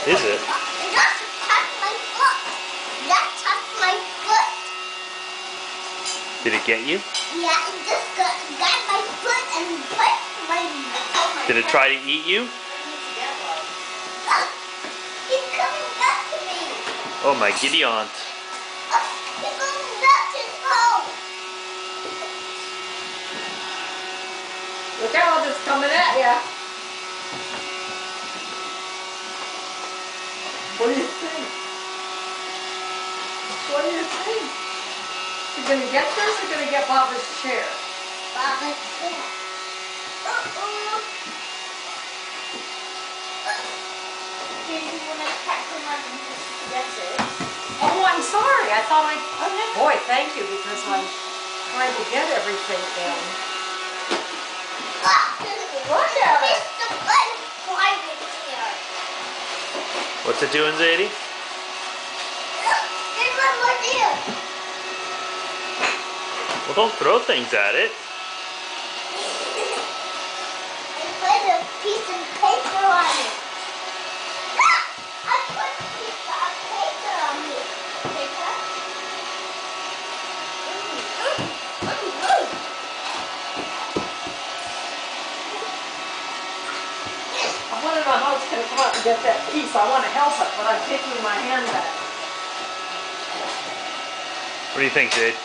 Is it? Just touch my foot. Just touch my foot. Did it get you? Yeah, it just got my foot and put my. Did it try to eat you? He's coming back to me. Oh my giddy aunt. He's going back to his home. Look out, it's coming at ya. What do you think? What do you think? You gonna get this or gonna get Baba's chair? Baba's chair. When I crack the mug and just gets it. Oh, I'm sorry. I thought Boy, thank you, because I'm trying to get everything in. Look at it. It's the butterfly here. What's it doing, Zadie? Look, there's one more there. Well, don't throw things at it. I put a piece of paper on it. Look! I put a piece of paper on it. Paper? I want to know how it's going to come out and get that piece. I want to help it, but I'm taking my hand back. What do you think, Jade?